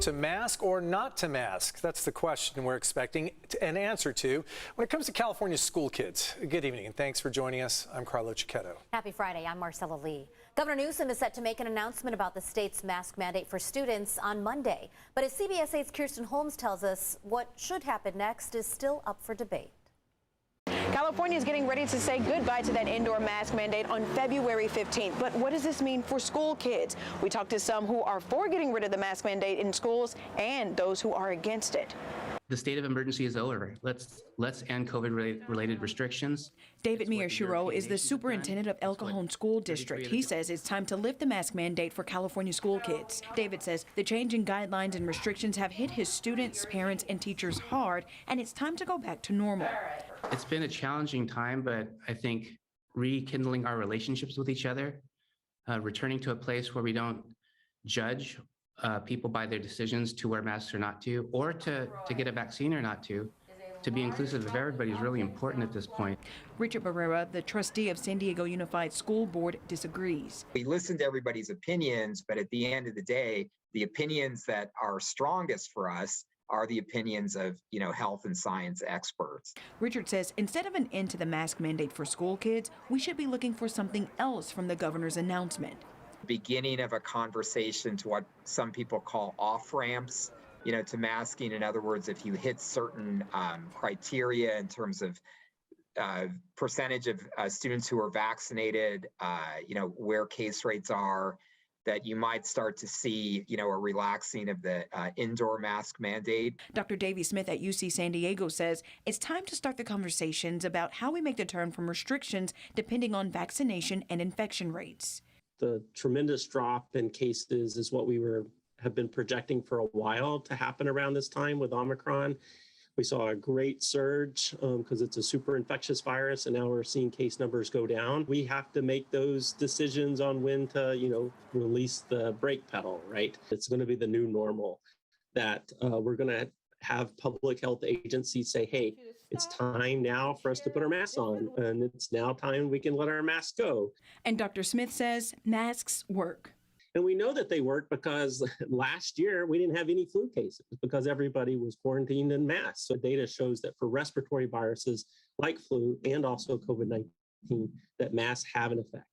to mask or not to mask? That's the question we're expecting an answer to when it comes to California's school kids. Good evening and thanks for joining us. I'm Carlo Cicchetto. Happy Friday. I'm Marcella Lee. Governor Newsom is set to make an announcement about the state's mask mandate for students on Monday. But as CBS 8's Kirsten Holmes tells us, what should happen next is still up for debate. California is getting ready to say goodbye to that indoor mask mandate on February 15th. But what does this mean for school kids? We talked to some who are for getting rid of the mask mandate in schools and those who are against it. The state of emergency is over. Let's end COVID-related restrictions. David Miyashiro is the superintendent of El Cajon School District. He says it's time to lift the mask mandate for California school kids. David says the changing guidelines and restrictions have hit his students, parents, and teachers hard, and it's time to go back to normal. It's been a challenging time, but I think rekindling our relationships with each other, returning to a place where we don't judge people by their decisions to wear masks or not to, or to get a vaccine or not to be inclusive of everybody is really important at this point. Richard Barrera, the trustee of San Diego Unified School Board, disagrees. We listen to everybody's opinions, but at the end of the day, the opinions that are strongest for us are the opinions of, health and science experts. Richard says instead of an end to the mask mandate for school kids, we should be looking for something else from the governor's announcement. Beginning of a conversation to what some people call off-ramps, to masking. In other words, if you hit certain criteria in terms of percentage of students who are vaccinated, where case rates are, that you might start to see, a relaxing of the indoor mask mandate. Dr. Davey Smith at UC San Diego says it's time to start the conversations about how we make the turn from restrictions depending on vaccination and infection rates. The tremendous drop in cases is what we have been projecting for a while to happen around this time with Omicron. We saw a great surge because it's a super infectious virus, and now we're seeing case numbers go down. We have to make those decisions on when to, release the brake pedal, right? It's going to be the new normal that we're going to have public health agencies say, hey, it's time now for us to put our masks on, and it's now time we can let our masks go. And Dr. Smith says masks work. And we know that they work because last year we didn't have any flu cases because everybody was quarantined in masks. So data shows that for respiratory viruses like flu and also COVID-19, that masks have an effect.